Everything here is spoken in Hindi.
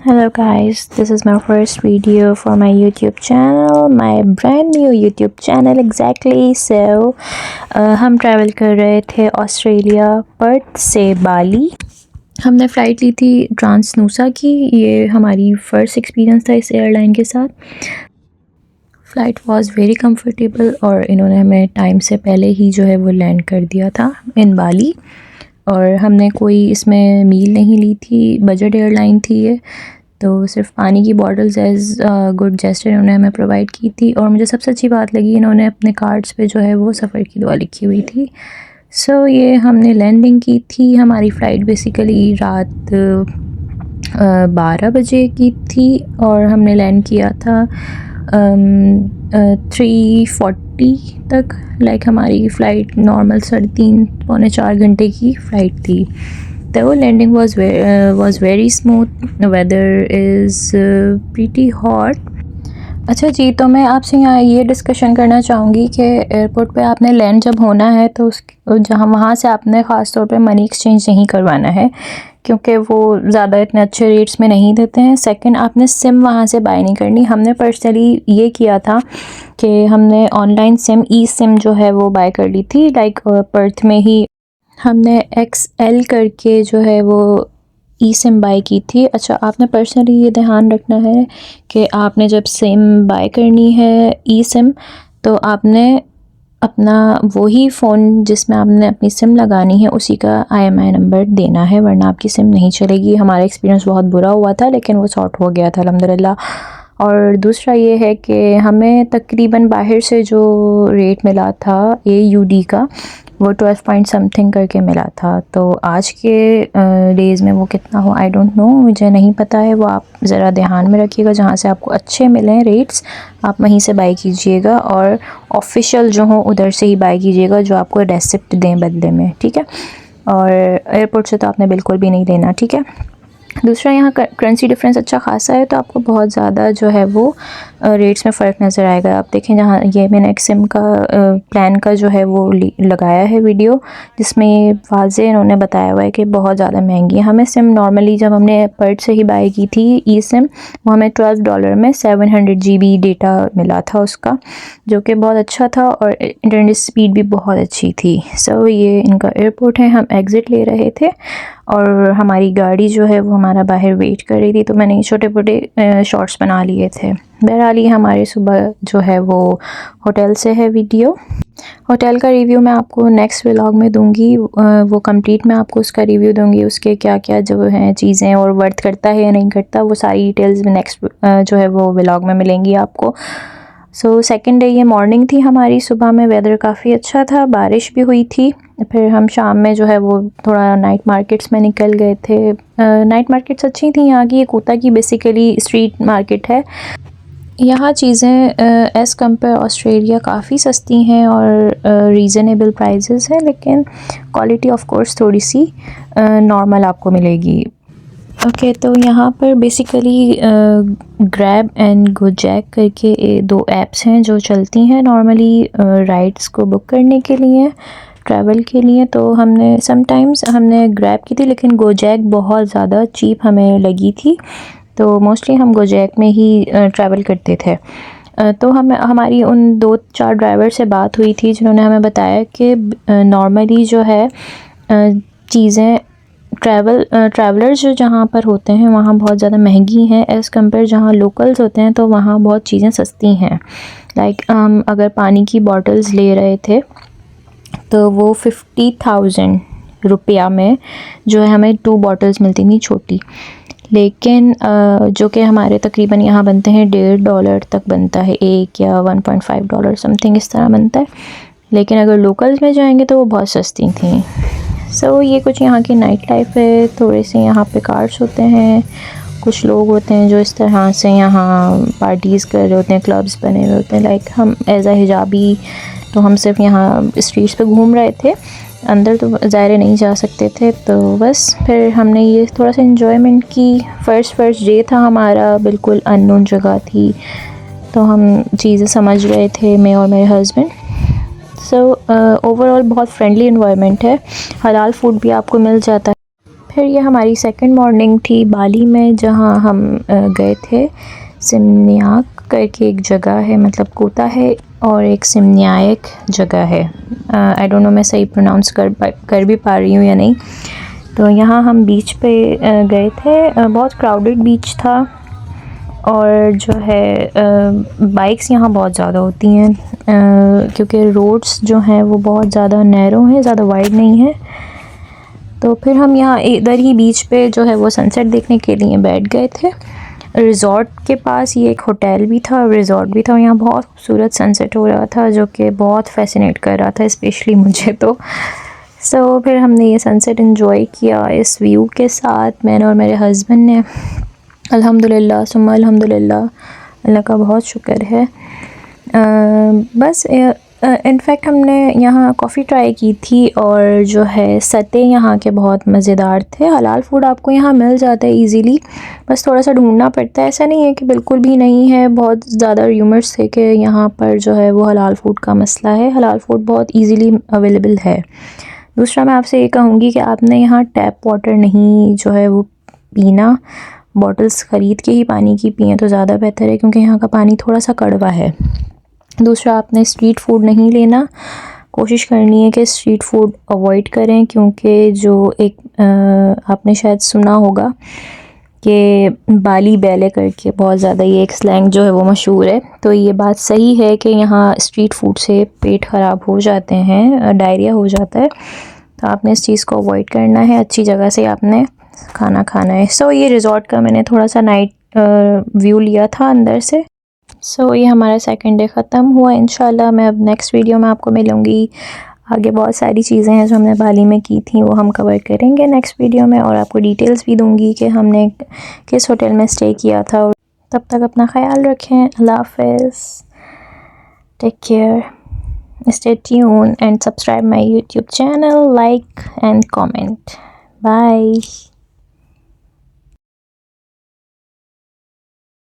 Hello guys, this is my first video for my YouTube channel, my brand new YouTube channel exactly. So हम ट्रैवल कर रहे थे ऑस्ट्रेलिया पर्थ से बाली। हमने फ़्लाइट ली थी ट्रांसनूसा की। ये हमारी फ़र्स्ट एक्सपीरियंस था इस एयरलाइन के साथ। फ़्लाइट वाज वेरी कंफर्टेबल और इन्होंने हमें टाइम से पहले ही जो है वो लैंड कर दिया था इन बाली। और हमने कोई इसमें मील नहीं ली थी, बजट एयरलाइन थी ये, तो सिर्फ पानी की बॉटल्स एज़ गुड जेस्चर इन्होंने हमें प्रोवाइड की थी। और मुझे सबसे अच्छी बात लगी, इन्होंने अपने कार्ड्स पे जो है वो सफ़र की दुआ लिखी हुई थी। सो ये हमने लैंडिंग की थी। हमारी फ़्लाइट बेसिकली रात 12 बजे की थी और हमने लैंड किया था 3:40 तक। हमारी फ़्लाइट नॉर्मल 3.25-4 घंटे की फ़्लाइट थी। तो landing was very smooth. Weather is pretty hot. अच्छा जी, तो मैं आपसे यहाँ ये डिस्कशन करना चाहूँगी कि एयरपोर्ट पे आपने लैंड जब होना है तो जहाँ वहाँ से आपने ख़ास तौर पे मनी एक्सचेंज नहीं करवाना है, क्योंकि वो ज़्यादा इतने अच्छे रेट्स में नहीं देते हैं। सेकंड, आपने सिम वहाँ से बाय नहीं करनी। हमने पर्सनली ये किया था कि हमने ऑनलाइन सिम ई सिम जो है वो बाय कर ली थी। पर्थ में ही हमने XL करके जो है वो ई सिम बाय की थी। अच्छा, आपने पर्सनली ये ध्यान रखना है कि आपने जब सिम बाय करनी है ई सिम, तो आपने अपना वही फ़ोन जिसमें आपने अपनी सिम लगानी है उसी का IMI नंबर देना है, वरना आपकी सिम नहीं चलेगी। हमारा एक्सपीरियंस बहुत बुरा हुआ था, लेकिन वो सॉर्ट हो गया था अल्हम्दुलिल्लाह। और दूसरा ये है कि हमें तकरीबन बाहर से जो रेट मिला था AUD का, वो 12 पॉइंट समथिंग करके मिला था। तो आज के डेज़ में वो कितना हो आई डोंट नो, मुझे नहीं पता है। वो आप ज़रा ध्यान में रखिएगा, जहाँ से आपको अच्छे मिलें रेट्स आप वहीं से बाय कीजिएगा, और ऑफिशियल जो हो उधर से ही बाय कीजिएगा, जो आपको रेसिप्ट दें बदले में, ठीक है। और एयरपोर्ट से तो आपने बिल्कुल भी नहीं लेना, ठीक है। दूसरा, यहाँ करेंसी डिफरेंस अच्छा खासा है, तो आपको बहुत ज़्यादा जो है वो रेट्स में फ़र्क नज़र आएगा। आप देखें, जहाँ ये मैंने एक सिम का प्लान का जो है वो लगाया है वीडियो, जिसमें वाज़े इन्होंने बताया हुआ है कि बहुत ज़्यादा महंगी है। हमें सिम नॉर्मली जब हमने पर्थ से ही बाय की थी ई सिम, वो हमें $12 में 700 GB डेटा मिला था उसका, जो कि बहुत अच्छा था, और इंटरनेट स्पीड भी बहुत अच्छी थी। सो ये इनका एयरपोर्ट है। हम एग्ज़िट ले रहे थे और हमारी गाड़ी जो है वो हमारा बाहर वेट कर रही थी, तो मैंने छोटे मोटे शॉर्ट्स बना लिए थे। बहरहाल ये हमारे सुबह जो है वो होटल से है वीडियो। होटल का रिव्यू मैं आपको नेक्स्ट व्लॉग में दूंगी, वो कंप्लीट मैं आपको उसका रिव्यू दूंगी, उसके क्या क्या जो हैं चीज़ें और वर्थ करता है या नहीं करता, वो सारी डिटेल्स में नेक्स्ट जो है वो व्लॉग में मिलेंगी आपको। सो सेकेंड डे ये मॉर्निंग थी हमारी। सुबह में वेदर काफ़ी अच्छा था, बारिश भी हुई थी। फिर हम शाम में जो है वो थोड़ा नाइट मार्केट्स में निकल गए थे। नाइट मार्केट्स अच्छी थी यहाँ की। ये कोटा की बेसिकली स्ट्रीट मार्केट है। यहाँ चीज़ें एज़ कम्पेयर ऑस्ट्रेलिया काफ़ी सस्ती हैं और रीज़नेबल प्राइसेस हैं, लेकिन क्वालिटी ऑफ कोर्स थोड़ी सी नॉर्मल आपको मिलेगी। ओके, तो यहाँ पर बेसिकली ग्रैब एंड गोजैक करके दो ऐप्स हैं जो चलती हैं नॉर्मली राइड्स को बुक करने के लिए, ट्रैवल के लिए। तो हमने समटाइम्स हमने ग्रैब की थी, लेकिन गोजैक बहुत ज़्यादा चीप हमें लगी थी, तो मोस्टली हम गोजैक में ही ट्रैवल करते थे। तो हमारी उन 2-4 ड्राइवर से बात हुई थी, जिन्होंने हमें बताया कि नॉर्मली जो है चीज़ें ट्रैवलर्स जो जहाँ पर होते हैं वहाँ बहुत ज़्यादा महंगी हैं एज़ कम्पेयर जहाँ लोकल्स होते हैं, तो वहाँ बहुत चीज़ें सस्ती हैं। हम अगर पानी की बॉटल्स ले रहे थे तो वो 50,000 रुपया में जो है हमें 2 बॉटल्स मिलती थी छोटी, लेकिन जो कि हमारे तकरीबन यहाँ बनते हैं $1.5 तक बनता है एक, या $1.5 समथिंग इस तरह बनता है। लेकिन अगर लोकल्स में जाएंगे तो वो बहुत सस्ती थी। सो ये कुछ यहाँ की नाइट लाइफ है। थोड़े से यहाँ पे कार्स होते हैं, कुछ लोग होते हैं जो इस तरह से यहाँ पार्टीज़ कर रहे होते हैं, क्लब्स बने हुए होते हैं। हम एज़ अ हिजाबी तो हम सिर्फ यहाँ स्ट्रीट्स पे घूम रहे थे, अंदर तो ज़ाहिर नहीं जा सकते थे। तो बस फिर हमने ये थोड़ा सा इन्जॉयमेंट की। फ़र्स्ट डे था हमारा, बिल्कुल अननोन जगह थी, तो हम चीज़ें समझ रहे थे, मैं और मेरे हस्बैंड। सो ओवरऑल बहुत फ्रेंडली इन्वायरमेंट है। हलाल फूड भी आपको मिल जाता है। फिर ये हमारी सेकंड मॉर्निंग थी बाली में, जहाँ हम गए थे। सिमनियाक करके एक जगह है, मतलब कोता है और एक सिमनियाक जगह है। आई डोंट नो मैं सही प्रोनाउंस कर भी पा रही हूँ या नहीं। तो यहाँ हम बीच पे गए थे। बहुत क्राउडेड बीच था और जो है बाइक्स यहाँ बहुत ज़्यादा होती हैं, क्योंकि रोड्स जो हैं वो बहुत ज़्यादा नैरो हैं, ज़्यादा वाइड नहीं है। तो फिर हम यहाँ इधर ही बीच पे जो है वो सनसेट देखने के लिए बैठ गए थे। रिज़ॉर्ट के पास ये एक होटल भी था, रिज़ॉर्ट भी था। यहाँ बहुत खूबसूरत सनसेट हो रहा था जो कि बहुत फैसिनेट कर रहा था, स्पेशली मुझे तो। सो फिर हमने ये सनसेट एंजॉय किया इस व्यू के साथ, मैंने और मेरे हस्बैंड ने। अल्हम्दुलिल्लाह सुम्मा अल्हम्दुलिल्लाह, अल्लाह का बहुत शुक्र है। बस इनफैक्ट हमने यहाँ कॉफ़ी ट्राई की थी और जो है सते यहाँ के बहुत मज़ेदार थे। हलाल फ़ूड आपको यहाँ मिल जाता है इजीली, बस थोड़ा सा ढूंढना पड़ता है। ऐसा नहीं है कि बिल्कुल भी नहीं है, बहुत ज़्यादा र्यूमर्स थे कि यहाँ पर जो है वो हलाल फ़ूड का मसला है। हलाल फ़ूड बहुत ईज़िली अवेलेबल है। दूसरा मैं आपसे ये कहूँगी कि आपने यहाँ टैप वाटर नहीं जो है वो पीना, बॉटल्स ख़रीद के ही पानी की पिएँ तो ज़्यादा बेहतर है, क्योंकि यहाँ का पानी थोड़ा सा कड़वा है। दूसरा, आपने स्ट्रीट फूड नहीं लेना, कोशिश करनी है कि स्ट्रीट फूड अवॉइड करें, क्योंकि जो एक आपने शायद सुना होगा कि बाली बैले करके बहुत ज़्यादा ये एक स्लैंग जो है वो मशहूर है। तो ये बात सही है कि यहाँ स्ट्रीट फूड से पेट ख़राब हो जाते हैं, डायरिया हो जाता है। तो आपने इस चीज़ को अवॉइड करना है, अच्छी जगह से आपने खाना खाना है। सो ये रिज़ॉर्ट का मैंने थोड़ा सा नाइट व्यू लिया था अंदर से। सो ये हमारा सेकंड डे ख़त्म हुआ। इंशाल्लाह मैं अब नेक्स्ट वीडियो में आपको मिलूँगी। आगे बहुत सारी चीज़ें हैं जो हमने बाली में की थी, वो हम कवर करेंगे नेक्स्ट वीडियो में, और आपको डिटेल्स भी दूँगी कि हमने किस होटल में स्टे किया था। और तब तक अपना ख्याल रखें। अल्लाह हाफ़िज़, take care, stay tuned and subscribe my YouTube channel, like and comment. Bye.